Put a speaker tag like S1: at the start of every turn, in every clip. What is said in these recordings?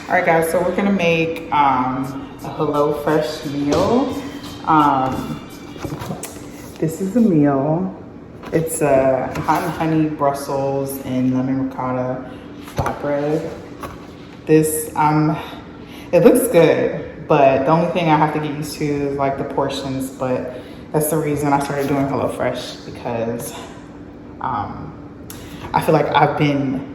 S1: All right, guys, so we're gonna make a Hello Fresh meal. This is a meal. It's a hot and honey Brussels and lemon ricotta flatbread. This, it looks good, but the only thing I have to get used to is like the portions, but that's the reason I started doing Hello Fresh, because I feel like I've been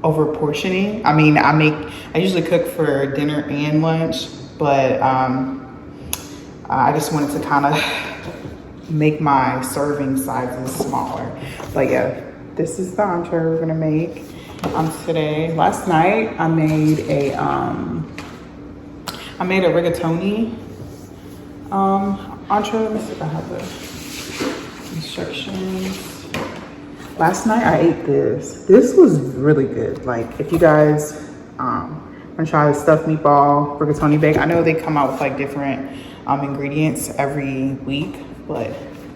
S1: over portioning. I mean, I usually cook for dinner and lunch, but I just wanted to kind of make my serving sizes smaller. But yeah, this is the entree we're gonna make today. Last night I made a rigatoni entree. Let me see if I have the instructions. Last night I ate this. This was really good. Like, if you guys want to try the stuffed meatball rigatoni bake, I know they come out with like different ingredients every week, but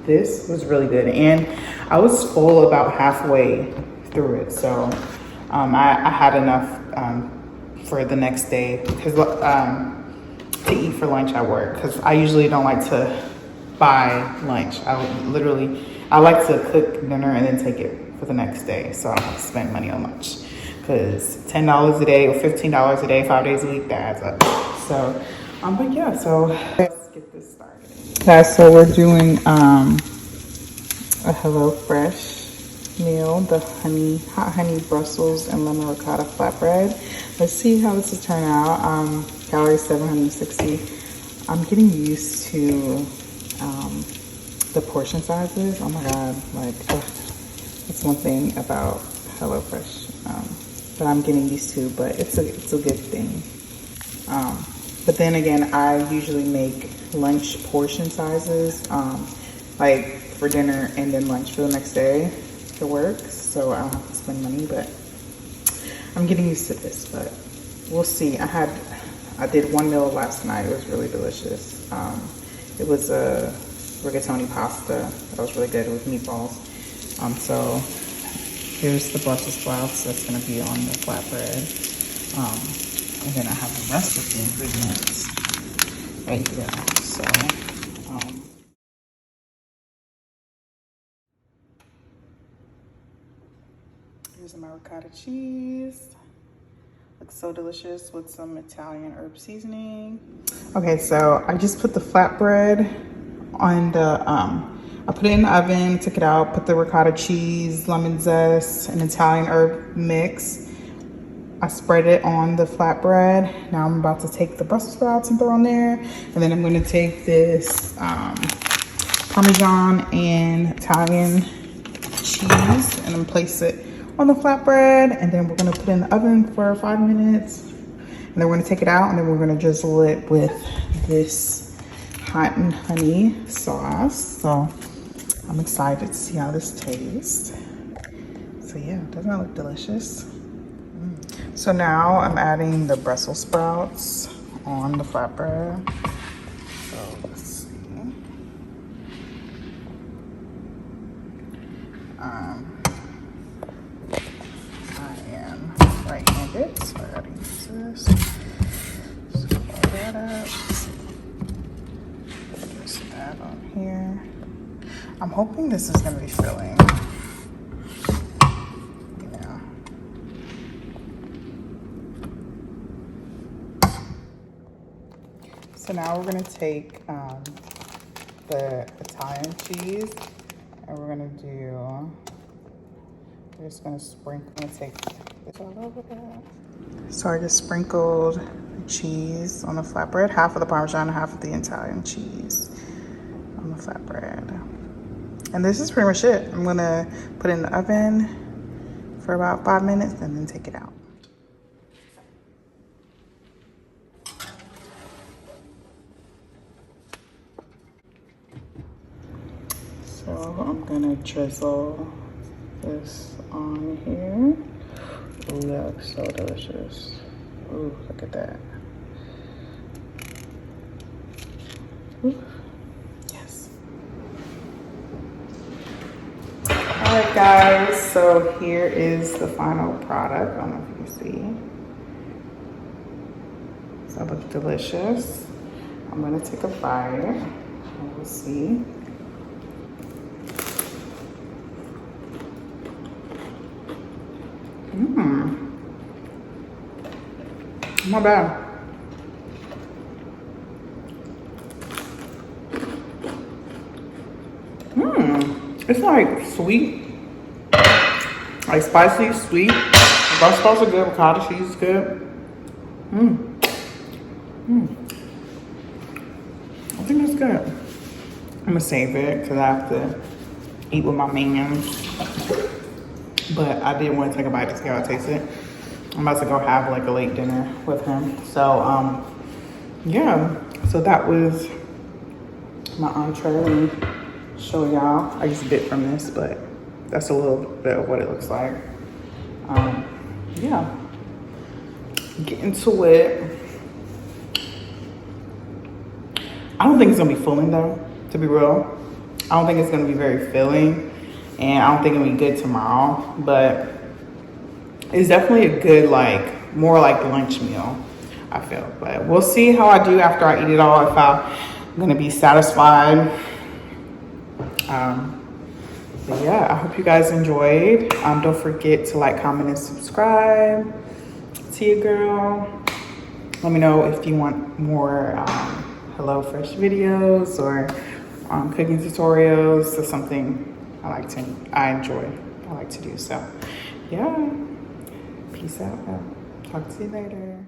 S1: this was really good. And I was full about halfway through it, so I had enough for the next day because to eat for lunch at work, because I usually don't like to buy lunch. I like to cook dinner and then take it for the next day, so I don't have to spend money on lunch. Because $10 a day or $15 a day, 5 days a week, that adds up. So, but yeah, so let's get this started. Guys, so we're doing a Hello Fresh meal, the hot honey Brussels and lemon ricotta flatbread. Let's see how this will turn out. Calories 760. I'm getting used to the portion sizes. Oh my god, like that's one thing about HelloFresh that I'm getting used to, but it's a good thing. But then again, I usually make lunch portion sizes, like for dinner and then lunch for the next day to work, so I don't have to spend money. But I'm getting used to this, but we'll see. I did one meal last night. It was really delicious. It was a rigatoni pasta that was really good with meatballs. So here's the Brussels sprouts that's gonna be on the flatbread. And then I have the rest of the ingredients right here. So here's my ricotta cheese. Looks so delicious with some Italian herb seasoning. Okay, so I just put the flatbread on the, I put it in the oven, took it out, put the ricotta cheese, lemon zest, and Italian herb mix. I spread it on the flatbread. Now I'm about to take the Brussels sprouts and throw on there. And then I'm gonna take this Parmesan and Italian cheese and then place it on the flatbread, and then we're gonna put it in the oven for 5 minutes, and then we're gonna take it out, and then we're gonna drizzle it with this hot and honey sauce. So I'm excited to see how this tastes. So yeah, doesn't that look delicious? So now I'm adding the Brussels sprouts on the flatbread. So let's see. Right-handed, so I gotta use this. So roll that up. Just that on here. I'm hoping this is gonna be filling. Yeah. So now we're gonna take the Italian cheese, and we're just gonna sprinkle and take this all over that. So I just sprinkled the cheese on the flatbread, half of the Parmesan, half of the Italian cheese on the flatbread. And this is pretty much it. I'm gonna put it in the oven for about 5 minutes and then take it out. So I'm gonna drizzle this on here. Ooh, that looks so delicious. Ooh, look at that. Ooh. Yes. All right, guys, so here is the final product. I don't know if you can So it looks delicious. I'm gonna take a bite and we'll see. Not bad. It's like sweet, like spicy, sweet. Brussels sprouts are good. Ricotta cheese is good. I think that's good. I'm gonna save it because I have to eat with my minions. But I did want to take a bite to see how it tasted. I'm about to go have like a late dinner with him. So yeah. So that was my entree. Let me show y'all. I just bit from this, but that's a little bit of what it looks like. Yeah. Get into it. I don't think it's gonna be filling though, to be real. I don't think it's gonna be very filling, and I don't think it'll be good tomorrow, but it's definitely a good, like, more like lunch meal, I feel. But we'll see how I do after I eat it all, if I'm gonna be satisfied. But yeah, I hope you guys enjoyed. Don't forget to like, comment, and subscribe to your girl. Let me know if you want more Hello Fresh videos or cooking tutorials. That's something I enjoy. I like to do. So yeah, peace out. Talk to you later.